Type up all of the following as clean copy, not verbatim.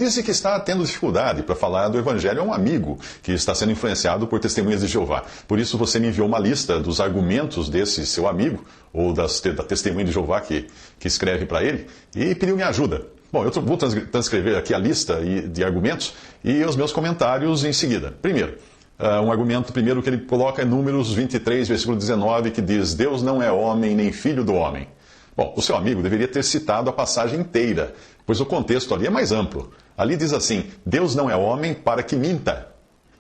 Disse que está tendo dificuldade para falar do Evangelho a um amigo que está sendo influenciado por testemunhas de Jeová. Por isso você me enviou uma lista dos argumentos desse seu amigo, ou da testemunha de Jeová que escreve para ele, e pediu minha ajuda. Bom, eu vou transcrever aqui a lista de argumentos e os meus comentários em seguida. Primeiro, um argumento primeiro que ele coloca é Números 23, versículo 19, que diz: Deus não é homem nem filho do homem. Bom, o seu amigo deveria ter citado a passagem inteira, pois o contexto ali é mais amplo. Ali diz assim: Deus não é homem para que minta,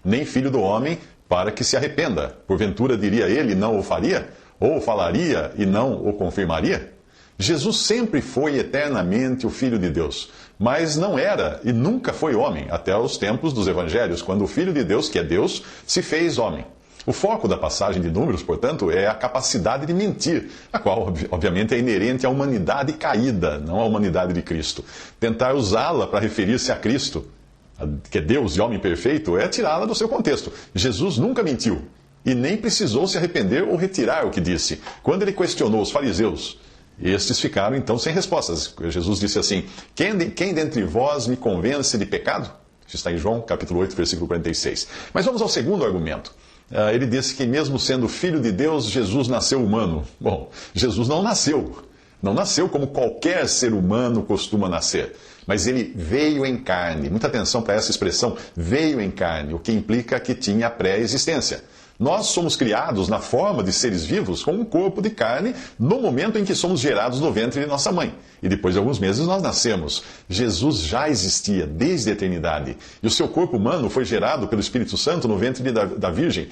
nem filho do homem para que se arrependa. Porventura diria ele, não o faria? Ou falaria e não o confirmaria? Jesus sempre foi eternamente o Filho de Deus, mas não era e nunca foi homem, até os tempos dos Evangelhos, quando o Filho de Deus, que é Deus, se fez homem. O foco da passagem de Números, portanto, é a capacidade de mentir, a qual, obviamente, é inerente à humanidade caída, não à humanidade de Cristo. Tentar usá-la para referir-se a Cristo, que é Deus e homem perfeito, é tirá-la do seu contexto. Jesus nunca mentiu e nem precisou se arrepender ou retirar o que disse. Quando ele questionou os fariseus, estes ficaram então sem respostas. Jesus disse assim: quem dentre vós me convence de pecado? Isso está em João capítulo 8, versículo 46. Mas vamos ao segundo argumento. Ele disse que mesmo sendo filho de Deus, Jesus nasceu humano. Bom, Jesus não nasceu. Não nasceu como qualquer ser humano costuma nascer. Mas ele veio em carne. Muita atenção para essa expressão, veio em carne, o que implica que tinha pré-existência. Nós somos criados na forma de seres vivos com um corpo de carne no momento em que somos gerados no ventre de nossa mãe. E depois de alguns meses nós nascemos. Jesus já existia desde a eternidade. E o seu corpo humano foi gerado pelo Espírito Santo no ventre da Virgem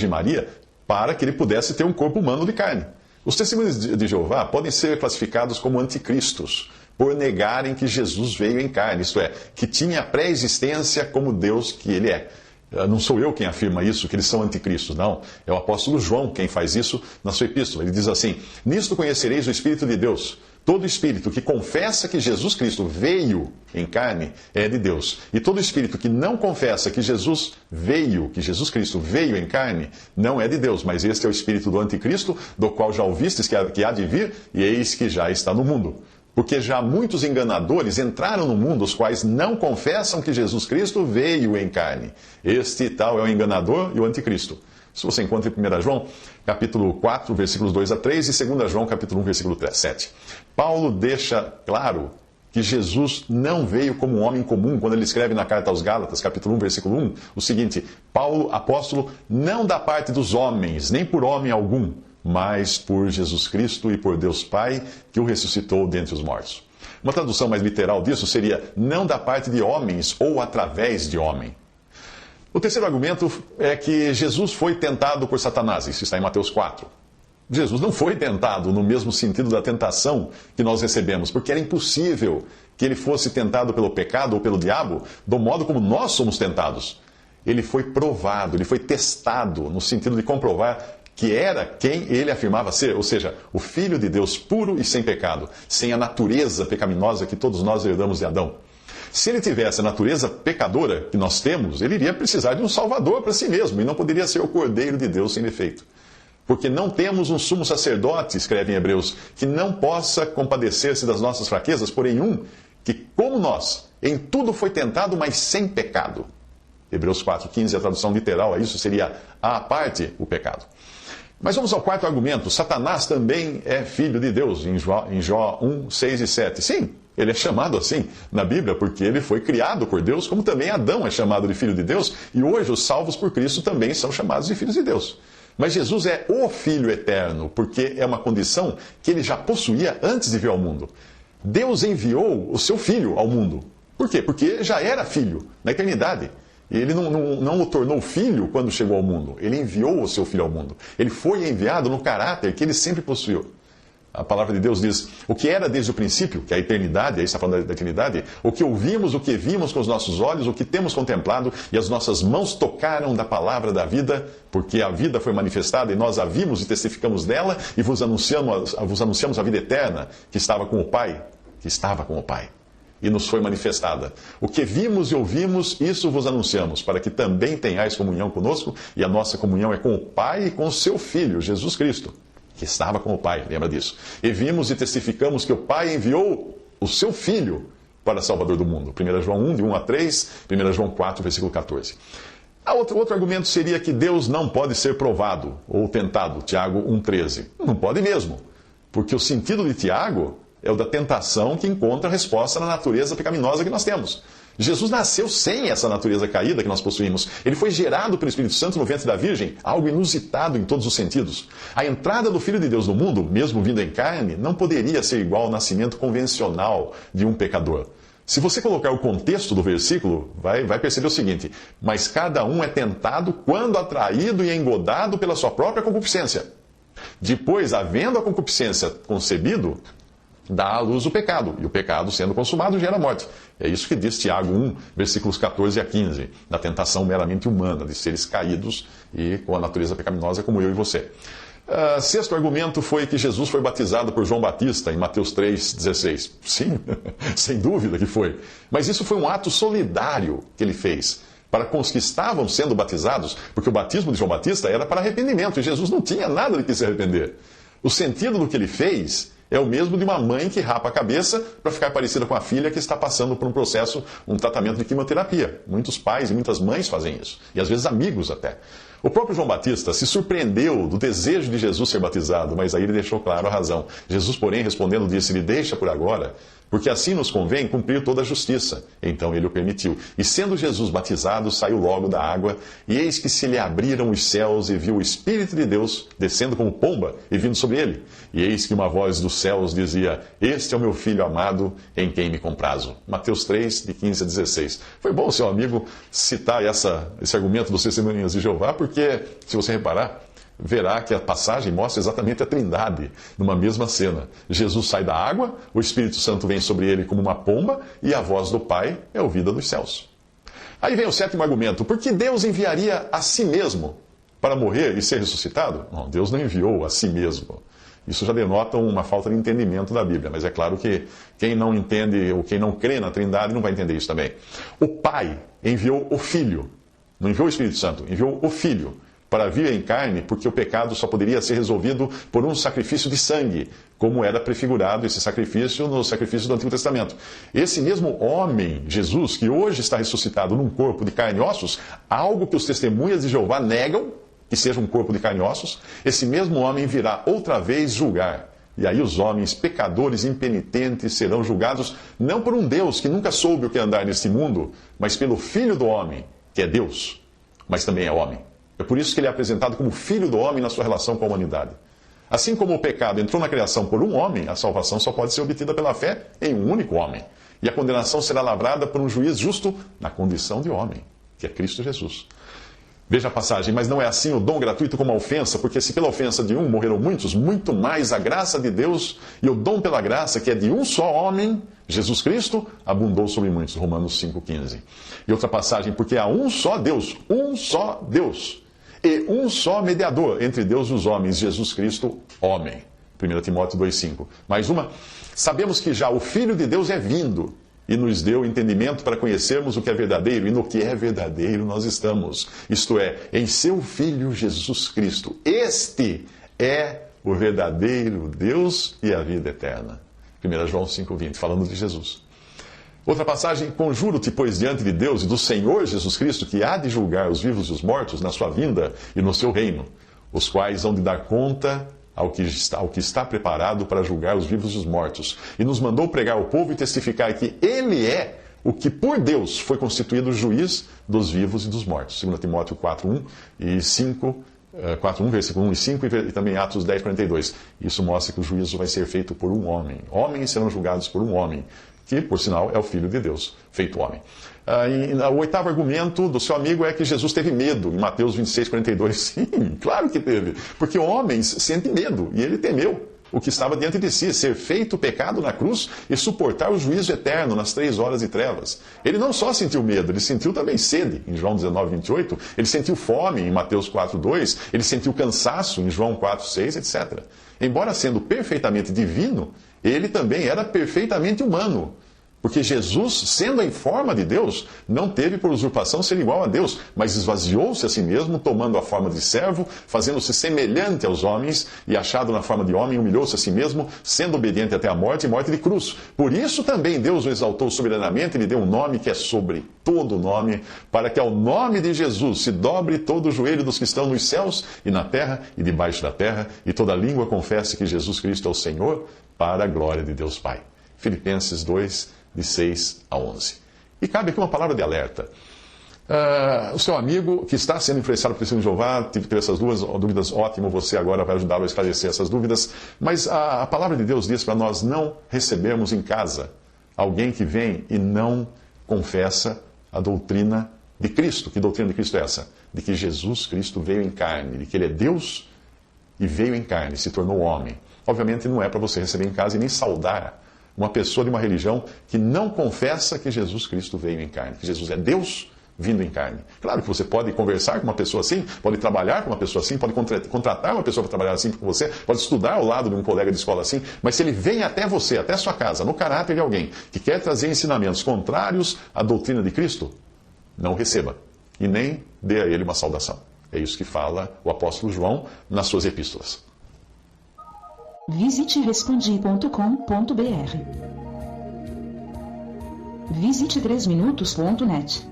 Maria, para que ele pudesse ter um corpo humano de carne. Os testemunhos de Jeová podem ser classificados como anticristos, por negarem que Jesus veio em carne, isto é, que tinha pré-existência como Deus que ele é. Não sou eu quem afirma isso, que eles são anticristos, não. É o apóstolo João quem faz isso na sua epístola. Ele diz assim: nisto conhecereis o Espírito de Deus. Todo espírito que confessa que Jesus Cristo veio em carne é de Deus. E todo espírito que não confessa que Jesus Cristo veio em carne, não é de Deus. Mas este é o espírito do anticristo, do qual já ouvistes que há de vir, e eis que já está no mundo. Porque já muitos enganadores entraram no mundo, os quais não confessam que Jesus Cristo veio em carne. Este tal é o enganador e o anticristo. Isso você encontra em 1 João, capítulo 4, versículos 2 a 3, e 2 João, capítulo 1, versículo 7. Paulo deixa claro que Jesus não veio como um homem comum, quando ele escreve na carta aos Gálatas, capítulo 1, versículo 1, o seguinte: Paulo, apóstolo, não da parte dos homens, nem por homem algum, mas por Jesus Cristo e por Deus Pai, que o ressuscitou dentre os mortos. Uma tradução mais literal disso seria: não da parte de homens ou através de homem. O terceiro argumento é que Jesus foi tentado por Satanás. Isso está em Mateus 4. Jesus não foi tentado no mesmo sentido da tentação que nós recebemos, porque era impossível que ele fosse tentado pelo pecado ou pelo diabo do modo como nós somos tentados. Ele foi provado, ele foi testado no sentido de comprovar que era quem ele afirmava ser, ou seja, o Filho de Deus puro e sem pecado, sem a natureza pecaminosa que todos nós herdamos de Adão. Se ele tivesse a natureza pecadora que nós temos, ele iria precisar de um Salvador para si mesmo, e não poderia ser o Cordeiro de Deus sem defeito. Porque não temos um sumo sacerdote, escreve em Hebreus, que não possa compadecer-se das nossas fraquezas, porém um que, como nós, em tudo foi tentado, mas sem pecado. Hebreus 4,15, a tradução literal a isso seria: à parte o pecado. Mas vamos ao quarto argumento. Satanás também é filho de Deus, em Jó 1, 6 e 7. Sim, ele é chamado assim na Bíblia porque ele foi criado por Deus, como também Adão é chamado de filho de Deus, e hoje os salvos por Cristo também são chamados de filhos de Deus. Mas Jesus é o Filho eterno, porque é uma condição que ele já possuía antes de vir ao mundo. Deus enviou o seu Filho ao mundo. Por quê? Porque já era filho na eternidade. E ele não o tornou filho quando chegou ao mundo. Ele enviou o seu Filho ao mundo. Ele foi enviado no caráter que ele sempre possuiu. A palavra de Deus diz: o que era desde o princípio, que é a eternidade, aí está falando da eternidade, o que ouvimos, o que vimos com os nossos olhos, o que temos contemplado, e as nossas mãos tocaram da palavra da vida, porque a vida foi manifestada e nós a vimos e testificamos dela, e vos anunciamos a vida eterna que estava com o Pai, e nos foi manifestada. O que vimos e ouvimos, isso vos anunciamos, para que também tenhais comunhão conosco, e a nossa comunhão é com o Pai e com o seu Filho, Jesus Cristo, que estava com o Pai, lembra disso? E vimos e testificamos que o Pai enviou o seu Filho, para Salvador do mundo. 1 João 1, de 1 a 3, 1 João 4, versículo 14. Outro argumento seria que Deus não pode ser provado ou tentado, Tiago 1,13. Não pode mesmo, porque o sentido de Tiago é o da tentação que encontra resposta na natureza pecaminosa que nós temos. Jesus nasceu sem essa natureza caída que nós possuímos. Ele foi gerado pelo Espírito Santo no ventre da Virgem, algo inusitado em todos os sentidos. A entrada do Filho de Deus no mundo, mesmo vindo em carne, não poderia ser igual ao nascimento convencional de um pecador. Se você colocar o contexto do versículo, vai perceber o seguinte: mas cada um é tentado quando atraído e engodado pela sua própria concupiscência. Depois, havendo a concupiscência concebido, dá à luz o pecado, e o pecado, sendo consumado, gera morte. É isso que diz Tiago 1, versículos 14 a 15, da tentação meramente humana, de seres caídos e com a natureza pecaminosa como eu e você. Sexto argumento foi que Jesus foi batizado por João Batista, em Mateus 3,16. Sim, sem dúvida que foi. Mas isso foi um ato solidário que ele fez para com os que estavam sendo batizados, porque o batismo de João Batista era para arrependimento, e Jesus não tinha nada de que se arrepender. O sentido do que ele fez é o mesmo de uma mãe que rapa a cabeça para ficar parecida com a filha que está passando por um processo, um tratamento de quimioterapia. Muitos pais e muitas mães fazem isso, e às vezes amigos até. O próprio João Batista se surpreendeu do desejo de Jesus ser batizado, mas aí ele deixou claro a razão. Jesus, porém, respondendo, disse-lhe: deixa por agora, porque assim nos convém cumprir toda a justiça. Então ele o permitiu. E sendo Jesus batizado, saiu logo da água, e eis que se lhe abriram os céus, e viu o Espírito de Deus descendo como pomba e vindo sobre ele. E eis que uma voz dos céus dizia: este é o meu Filho amado, em quem me comprazo. Mateus 3, de 15 a 16. Foi bom o seu amigo citar esse argumento dos Testemunhas de Jeová, porque, se você reparar, verá que a passagem mostra exatamente a Trindade numa mesma cena. Jesus sai da água, o Espírito Santo vem sobre ele como uma pomba, e a voz do Pai é ouvida dos céus. Aí vem o sétimo argumento: por que Deus enviaria a si mesmo para morrer e ser ressuscitado? Não, Deus não enviou a si mesmo. Isso já denota uma falta de entendimento da Bíblia, mas é claro que quem não entende ou quem não crê na Trindade não vai entender isso também. O Pai enviou o Filho, não enviou o Espírito Santo, enviou o Filho para vir em carne, porque o pecado só poderia ser resolvido por um sacrifício de sangue, como era prefigurado esse sacrifício no sacrifício do Antigo Testamento. Esse mesmo homem, Jesus, que hoje está ressuscitado num corpo de carne e ossos, algo que os testemunhas de Jeová negam, que seja um corpo de carne e ossos, esse mesmo homem virá outra vez julgar. E aí os homens pecadores impenitentes serão julgados não por um Deus que nunca soube o que é andar neste mundo, mas pelo Filho do homem, que é Deus, mas também é homem. É por isso que ele é apresentado como Filho do homem na sua relação com a humanidade. Assim como o pecado entrou na criação por um homem, a salvação só pode ser obtida pela fé em um único homem. E a condenação será lavrada por um juiz justo na condição de homem, que é Cristo Jesus. Veja a passagem: mas não é assim o dom gratuito como a ofensa, porque se pela ofensa de um morreram muitos, muito mais a graça de Deus e o dom pela graça, que é de um só homem, Jesus Cristo, abundou sobre muitos. Romanos 5,15. E outra passagem: porque há um só Deus, e um só mediador entre Deus e os homens, Jesus Cristo, homem. 1 Timóteo 2,5. Mais uma: sabemos que já o Filho de Deus é vindo, e nos deu entendimento para conhecermos o que é verdadeiro, e no que é verdadeiro nós estamos. Isto é, em seu Filho Jesus Cristo. Este é o verdadeiro Deus e a vida eterna. 1 João 5,20, falando de Jesus. Outra passagem: conjuro-te, pois, diante de Deus e do Senhor Jesus Cristo, que há de julgar os vivos e os mortos na sua vinda e no seu reino, os quais hão de dar conta ao que está preparado para julgar os vivos e os mortos. E nos mandou pregar ao povo e testificar que Ele é o que por Deus foi constituído juiz dos vivos e dos mortos. 2 Timóteo 4:1 e 5, 4:1, versículo 1 e 5, e também Atos 10:42. Isso mostra que o juízo vai ser feito por um homem. Homens serão julgados por um homem, que, por sinal, é o Filho de Deus, feito homem. O oitavo argumento do seu amigo é que Jesus teve medo, em Mateus 26:42. Sim, claro que teve, porque homens sentem medo, e ele temeu o que estava diante de si, ser feito pecado na cruz e suportar o juízo eterno nas 3 horas de trevas. Ele não só sentiu medo, ele sentiu também sede, em João 19:28, ele sentiu fome, em Mateus 4:2, ele sentiu cansaço, em João 4:6, etc. Embora sendo perfeitamente divino, ele também era perfeitamente humano. Porque Jesus, sendo em forma de Deus, não teve por usurpação ser igual a Deus, mas esvaziou-se a si mesmo, tomando a forma de servo, fazendo-se semelhante aos homens, e achado na forma de homem, humilhou-se a si mesmo, sendo obediente até a morte e morte de cruz. Por isso também Deus o exaltou soberanamente e lhe deu um nome que é sobre todo nome, para que ao nome de Jesus se dobre todo o joelho dos que estão nos céus e na terra e debaixo da terra, e toda língua confesse que Jesus Cristo é o Senhor, para a glória de Deus Pai. Filipenses 2, de 6 a 11. E cabe aqui uma palavra de alerta. O seu amigo que está sendo influenciado por Testemunho de Jeová, teve essas duas dúvidas, ótimo, você agora vai ajudá-lo a esclarecer essas dúvidas, mas a palavra de Deus diz para nós não recebermos em casa alguém que vem e não confessa a doutrina de Cristo. Que doutrina de Cristo é essa? De que Jesus Cristo veio em carne, de que Ele é Deus e veio em carne, se tornou homem. Obviamente não é para você receber em casa e nem saudar uma pessoa de uma religião que não confessa que Jesus Cristo veio em carne, que Jesus é Deus vindo em carne. Claro que você pode conversar com uma pessoa assim, pode trabalhar com uma pessoa assim, pode contratar uma pessoa para trabalhar assim com você, pode estudar ao lado de um colega de escola assim, mas se ele vem até você, até sua casa, no caráter de alguém que quer trazer ensinamentos contrários à doutrina de Cristo, não receba e nem dê a ele uma saudação. É isso que fala o apóstolo João nas suas epístolas. Visite respondi.com.br. Visite 3minutos.net.